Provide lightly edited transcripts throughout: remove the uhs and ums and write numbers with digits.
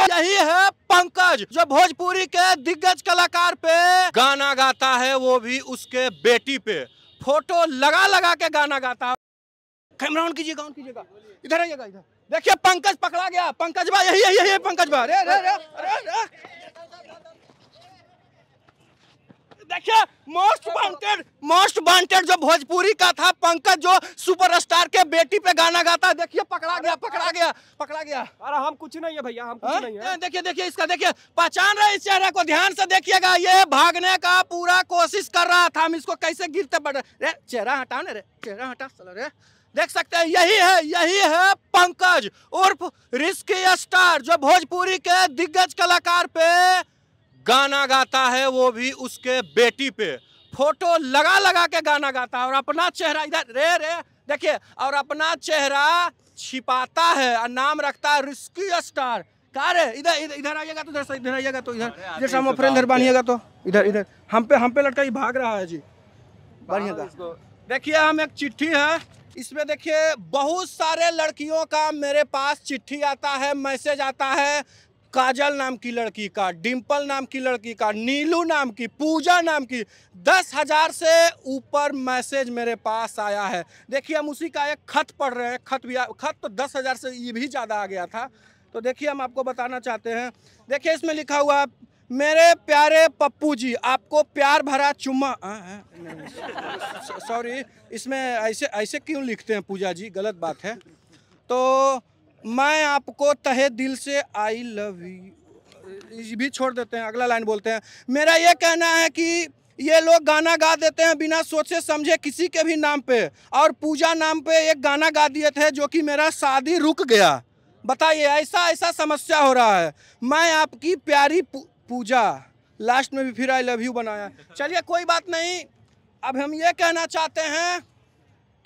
यही है पंकज, जो भोजपुरी के दिग्गज कलाकार पे गाना गाता है, वो भी उसके बेटी पे फोटो लगा लगा के गाना गाता है। कैमरा ऑन कीजिएगा, इधर आइएगा, इधर देखिए पंकज पकड़ा गया। पंकज बा, यही पंकज बा। देखिए मोस्ट वांटेड जो भोजपुरी का था पंकज, जो सुपरस्टार के बेटी पे गाना गाता है। देखिए पकड़ा गया। अरे हम कुछ नहीं है भैया, हम कुछ नहीं है। देखिए इसका, देखिए पहचान रहे इस चेहरे को, ध्यान से देखिएगा। ये भागने का पूरा कोशिश कर रहा था, हम इसको कैसे गिरते पड़ रहे। चेहरा हटाओ ना रे, चेहरा हटा रे। देख सकते हैं यही है पंकज उर्फ रिस्की स्टार, जो भोजपुरी के दिग्गज कलाकार पे गाना गाता है, वो भी उसके बेटी पे फोटो लगा लगा के गाना गाता है। और अपना चेहरा इधर रे देखिए, और अपना चेहरा छिपाता है और नाम रखता है रिस्की स्टार। कहा रे, इधर आइएगा तो इधर आइएगा तो इधर हम फ्रेंड इधर बानिएगा तो इधर हम पे लड़का ही भाग रहा है जी। बढ़िएगा। देखिए हम एक चिट्ठी है, इसमें देखिए बहुत सारे लड़कियों का मेरे पास चिट्ठी आता है, मैसेज आता है। काजल नाम की लड़की का, डिम्पल नाम की लड़की का, नीलू नाम की, पूजा नाम की, 10,000 से ऊपर मैसेज मेरे पास आया है। देखिए हम उसी का एक खत पढ़ रहे हैं। खत तो 10,000 से ये भी ज़्यादा आ गया था। तो देखिए हम आपको बताना चाहते हैं। देखिए इसमें लिखा हुआ, मेरे प्यारे पप्पू जी, आपको प्यार भरा चुम्मा। सॉरी, इसमें ऐसे क्यों लिखते हैं पूजा जी, गलत बात है। तो मैं आपको तहे दिल से आई लव यू भी छोड़ देते हैं, अगला लाइन बोलते हैं। मेरा ये कहना है कि ये लोग गाना गा देते हैं बिना सोचे समझे किसी के भी नाम पे, और पूजा नाम पे एक गाना गा दिए थे जो कि मेरा शादी रुक गया। बताइए, ऐसा समस्या हो रहा है। मैं आपकी प्यारी पूजा, लास्ट में भी फिर आई लव यू बनाया। चलिए कोई बात नहीं, अब हम ये कहना चाहते हैं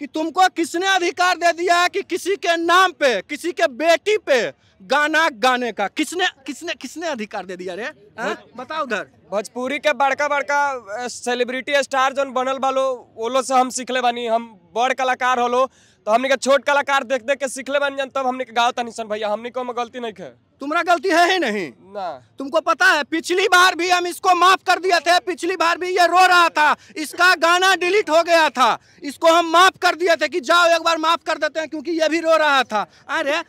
कि तुमको किसने अधिकार दे दिया है कि किसी के नाम पे, किसी के बेटी पे गाना गाने का? किसने अधिकार दे दिया रे? बताओ उधर। भोजपुरी के बड़का सेलिब्रिटी स्टार जो बनल बालो, वो लोग से हम सीखले बानी। हम बड़ कलाकार होलो तो हमने के छोट कलाकार देख के सीखले बानी, तब हमने के गाओ तनी सन भैया। हमने को में गलती नहीं है। तुम्हारा गलती है ही नहीं ना। तुमको पता है पिछली बार भी हम इसको माफ कर दिए थे। पिछली बार भी ये रो रहा था, इसका गाना डिलीट हो गया था, इसको हम माफ कर दिए थे कि जाओ एक बार माफ कर देते हैं, क्योंकि ये भी रो रहा था। अरे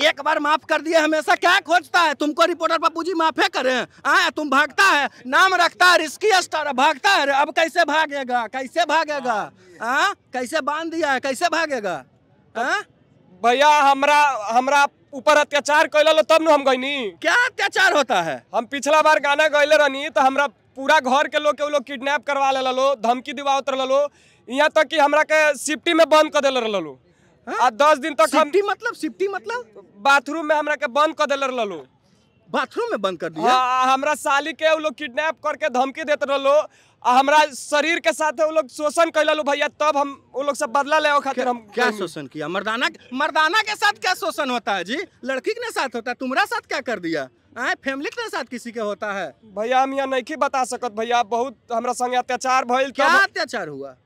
एक बार माफ कर दिए, हमेशा क्या खोजता है? तुमको रिपोर्टर पप्पू जी माफे करें? तुम भागता है, नाम रखता है रिस्की स्टार, भागता है। अब कैसे भागेगा? कैसे बांध दिया है, कैसे भागेगा? भैया हमरा ऊपर अत्याचार कैला लो तब न हम गईनी। क्या अत्याचार होता है? हम पिछला बार गाना गईले रहनी तो हमरा पूरा घर के लोग किडनैप करवा ले लो, धमकी दिवावत लो, यहाँ तक कि हमरा के सिफ्टी में बंद कर देले लो। 10 दिन तक हम सिफ्टी मतलब बाथरूम में हमरा के बंद कर देले लो। बाथरूम में बंद कर दिया? हमरा साली के वो लोग किडनैप करके धमकी देते रहो, हमरा शरीर के साथ वो लोग शोषण कैला लो भैया। तब हम वो लोग से बदला ले खातिर हम क्या शोषण किया? मर्दाना के साथ क्या शोषण होता है जी? लड़की के साथ होता है, तुम्हारा साथ क्या कर दिया? फैमिली के साथ किसी के होता है? भैया हम यहाँ नहीं बता सकत भैया। बहुत हमरा संगे अत्याचार भइल। क्या अत्याचार हुआ?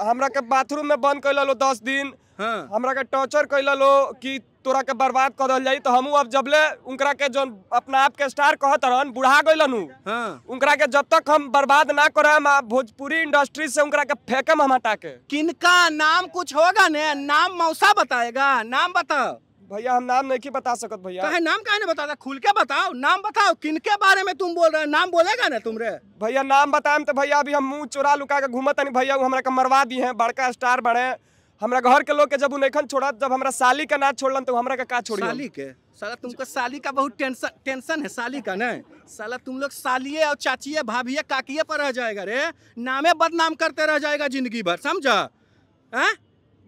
हमरा के बाथरूम में बंद कैला लो 10 दिन। हमरा के टॉर्चर कैला लो कि तोरा के बर्बाद कर दल जाई। तो हमू अब जबले उनकरा के जो अपना आप के स्टार कहत रहन, बुढ़ा गइलन उनकरा के जब तक हम बर्बाद ना करम, भोजपुरी इंडस्ट्री से उनकरा के फेंकम हम हटा के। किनका नाम कुछ होगा ने? नाम मौसा बताएगा, नाम बताओ भैया। हम नाम नहीं बता सकत भैया। नाम काहे नहीं बताता? खुल के बताओ, नाम बताओ। किनके बारे में तुम बोल रहे हो? नाम बोलेगा ना तुमरे? भैया नाम बताएम तो भैया अभी हम मुंह चुरा लुका के घूमत नहीं भैया। हमरा के मरवा दी है, बड़का स्टार बने। हमरा घर के लोग के जब उन्हें छोड़ा, जब हमरा साली का ना छोड़लन तो हमरा का छोड़ी? साली के साला, तुमको साली का बहुत टेंशन है। साली का नहीं साला, तुम लोग सालिये और चाचिये भाभिये काकिये पर रह जाएगा रे। नामे बदनाम करते रह जाएगा जिंदगी भर, समझा?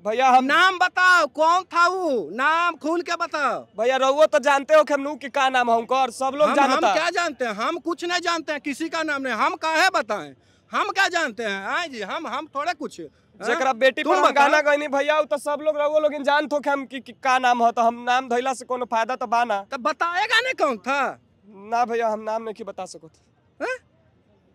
भैया हम नाम बताओ, कौन था वो? नाम खुल के बताओ भैया। रहुआ तो जानते हो खेमनू कि का नाम है उनका, सब लोग जानता। हम क्या जानते हैं? हम कुछ नहीं जानते हैं, किसी का नाम नहीं। हम काहे बताएं? हम क्या जानते हैं जी? हम थोड़े कुछ जरा बेटी पर गाना गईनी भैया, तो सब लोग रहुआ लोग जान थो हम कि का नाम है। तो हम नाम धैला से कोनो फायदा तो बाना। तो बताएगा नहीं कौन था? ना भैया हम नाम नहीं बता सकते।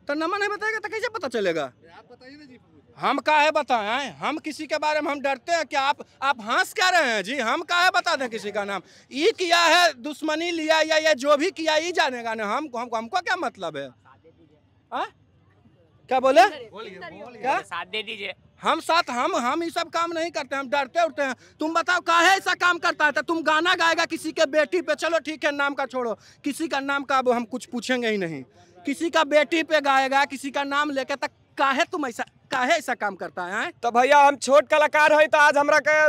तो नाम नहीं बताएगा तो कैसे पता चलेगा? आप बताइए ना जी। हम काहे बताएं? हम किसी के बारे में हम डरते हैं क्या? आप हंस क्या रहे हैं जी? हम काहे बता दें किसी का नाम? ये किया है, दुश्मनी लिया या ये जो भी किया ये जानेगा ना। हमको क्या मतलब है? क्या बोले? क्या साथ दे दीजिए। हम साथ हम ये सब काम नहीं करते, हम डरते उठते हैं। तुम बताओ काहे ऐसा काम करता है? तो तुम गाना गाएगा किसी के बेटी पे, चलो ठीक है नाम का छोड़ो, किसी का नाम का अब हम कुछ पूछेंगे ही नहीं। किसी का बेटी पे गाएगा, किसी का नाम लेके, तक काहे ऐसा काम करता है? तो भैया हम छोट कलाकार है, तो आज हमरा के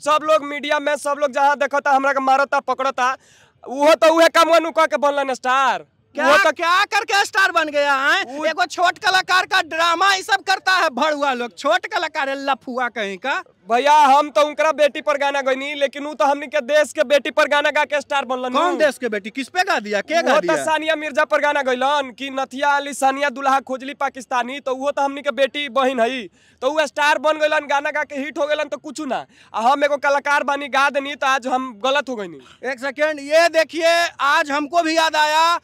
सब लोग मीडिया में सब लोग जहाँ देखता हमरा के मारता पकड़ता, वो तो उहे काम नु के बनलन स्टार। क्या करके स्टार बन गया है? एगो छोट कलाकार का ड्रामा ये सब करता है भड़ुआ लोग। छोट कलाकार है लफुआ कहीं का। भैया हम तो उनकरा बेटी पर गाना गईनी, लेकिन वो तो हमनी के देश के बेटी पर गाना गा के स्टार बनलन। कौन देश के बेटी? किस पे गा दिया? के गा दिया? तो सानिया मिर्जा पर गाना गईलन कि नथिया अली सानिया दुल्हा खोजली पाकिस्तानी, तो वो तो हमनी के बेटी बहन है, तो वो स्टार बन गईलन, गाना गा के हिट हो गईलन। तो कुछ ना, हम एगो कलाकार बानी, गा देनी, तो आज हम गलत हो गईनी। एक सेकेंड, ये देखिए, आज हमको भी याद आया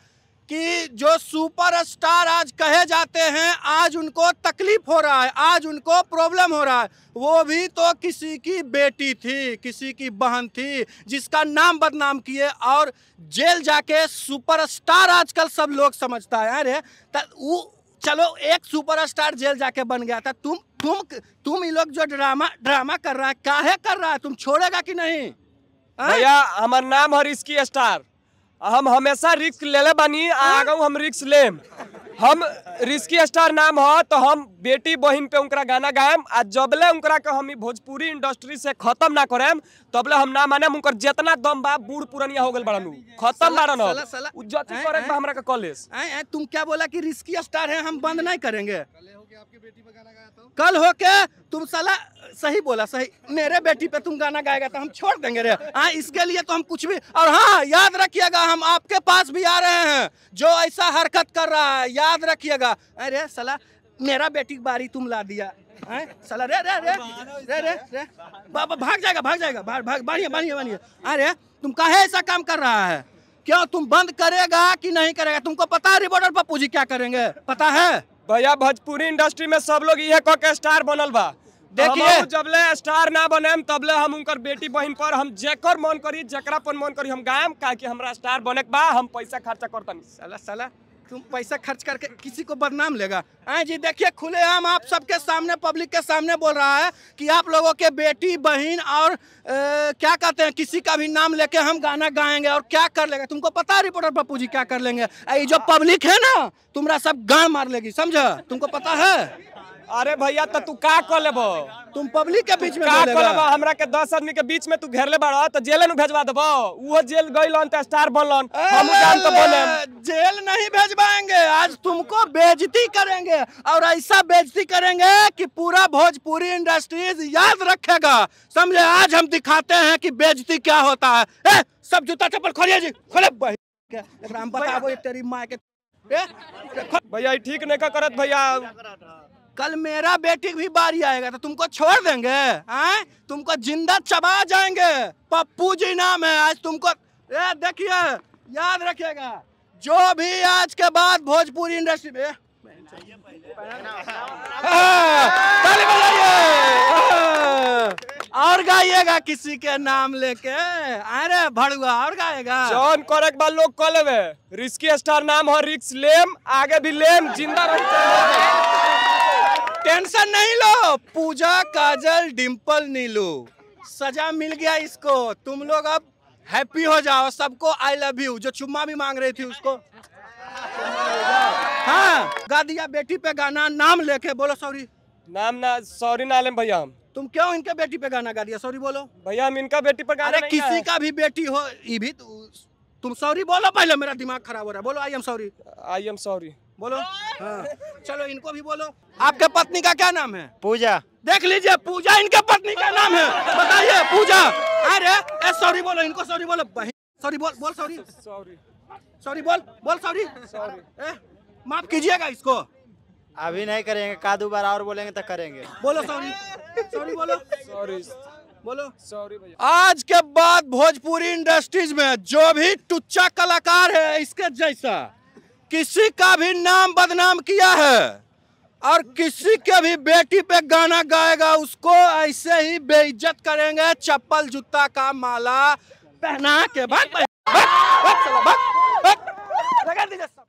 कि जो सुपरस्टार आज कहे जाते हैं, आज उनको तकलीफ हो रहा है, आज उनको प्रॉब्लम हो रहा है। वो भी तो किसी की बेटी थी, किसी की बहन थी, जिसका नाम बदनाम किए और जेल जाके सुपरस्टार आजकल सब लोग समझता है। अरे चलो एक सुपरस्टार जेल जाके बन गया था, तुम ये लोग जो ड्रामा कर रहा है, काहे कर रहा है? तुम छोड़ेगा कि नहीं? भैया हमार नाम है रिस्की स्टार, हम हमेशा रिस्क लेले बानी, आगे हम रिस्क लेम। हम रिस्की स्टार नाम है, तो हम बेटी बहन पे उनकरा गाना गाएम। आज जबले उनकरा के हम भोजपुरी इंडस्ट्री से खत्म ना करेम, तबले हम ना माने। उनकर जितना दम बा, बूढ़ पुरानिया हो गल बड़न, खत्म बारन। जति करे बा हमरा के कॉलेज। तुम क्या बोला कि रिस्की स्टार है, हम बंद नहीं करेंगे? कल होके तुम साला सही बोला, सही, मेरे बेटी पे तुम गाना गाएगा तो हम छोड़ देंगे रे। हाँ, इसके लिए तो हम कुछ भी। और हाँ, याद रखिएगा, हम आपके पास भी आ रहे हैं जो ऐसा हरकत कर रहा है, याद रखिएगा। अरे साला मेरा बेटी की बारी तुम ला दिया है साला। रे रे रे रे रे रे बाबा भाग जाएगा, बानिए। अरे तुम काहे ऐसा काम कर रहा है? क्यों? तुम बंद करेगा कि नहीं करेगा? तुमको पता है रिपोर्टर पप्पू जी क्या करेंगे? पता है भैया भोजपुरी इंडस्ट्री में सब लोग ये कह के स्टार बनल बा। देखिए जबले स्टार ना बने तबले हम उनकर बेटी बहन पर, हम जेकर मन करी, जेकरा पर मन करी हम गायम, काहे कि हमरा स्टार बने के बा, हम पैसा खर्चा करतनी। साला तुम पैसा खर्च करके किसी को बदनाम लेगा? जी देखिए, खुलेआम आप सबके सामने, पब्लिक के सामने बोल रहा है कि आप लोगों के बेटी बहन और क्या कहते हैं, किसी का भी नाम लेके हम गाना गाएंगे और क्या कर लेगा? तुमको पता है रिपोर्टर पप्पू जी क्या कर लेंगे? ये जो पब्लिक है ना, तुम्हारा सब गाड़ मार लेगी, समझा? तुमको पता है? अरे भैया तो तू का कर लेबो? तुम पब्लिक के बीच में का कर लेबो? हमरा के 10 आदमी के बीच में तू घेर ले बाड़ा, तो जेल नु भेजवा देबो। वो जेल गइलन त स्टार बनलन, हम जान तो बने। जेल नहीं भेजवाएंगे, आज तुमको बेइज्जती करेंगे, और ऐसा बेइज्जती करेंगे कि पूरा भोजपुरी इंडस्ट्रीज याद रखेगा, समझे? आज हम दिखाते हैं कि बेइज्जती क्या होता है। सब जूता चप्पल खोलिए जी, खोले हम बताबो तेरी माँ के। भैया ठीक नहीं का करत भैया। कल मेरा बेटी भी बारी आएगा तो तुमको छोड़ देंगे? तुमको जिंदा चबा जाएंगे। पप्पू जी नाम है आज तुमको। देखिए, याद रखिएगा, जो भी आज के बाद भोजपुरी इंडस्ट्री में ताली बजाइए और गाइएगा किसी के नाम लेके। अरे भड़ुआ और गाएगा। जॉन करेक्ट बात लोग कह लेवे, रिस्की स्टार नाम है, रिक्स लेम, आगे भी लेम, जिंदा रह। टेंशन नहीं लो, पूजा काजल डिम्पल नीलू सजा मिल गया इसको। तुम लोग अब हैप्पी हो जाओ। सबको आई लव यू, जो चुम्मा भी मांग रही थी उसको। हाँ, गा दिया बेटी पे गाना, नाम लेके। बोलो सॉरी। नाम ना सॉरी ना लेम भैया हम। तुम क्यों इनके बेटी पे गाना गा दिया? सॉरी बोलो भैया, हम इनका बेटी पर गाना नहीं। किसी का भी बेटी हो, ये भी तुम सॉरी बोलो। पहले मेरा दिमाग खराब हो रहा है। बोलो I am sorry. I am sorry बोलो। हाँ, चलो इनको भी बोलो। आपके पत्नी का क्या नाम है? पूजा। देख लीजिए, पूजा इनके पत्नी का नाम है। बताइए पूजा। अरे सॉरी बोलो, इनको सॉरी बोलो। सॉरी बोल सॉरी सॉरी बोल सॉरी। माफ कीजिएगा इसको। अभी नहीं करेंगे, का दोबारा और बोलेंगे तो करेंगे। बोलो सॉरी बोलो। बोलो सॉरी भैया। आज के बाद भोजपुरी इंडस्ट्रीज में जो भी टुच्चा कलाकार है, इसके जैसा किसी का भी नाम बदनाम किया है, और किसी के भी बेटी पे गाना गाएगा उसको ऐसे ही बेइज्जत करेंगे, चप्पल जूता का माला पहना के। भाग भाग भाग, भाग, भाग, भाग, लगा दीजिए सब।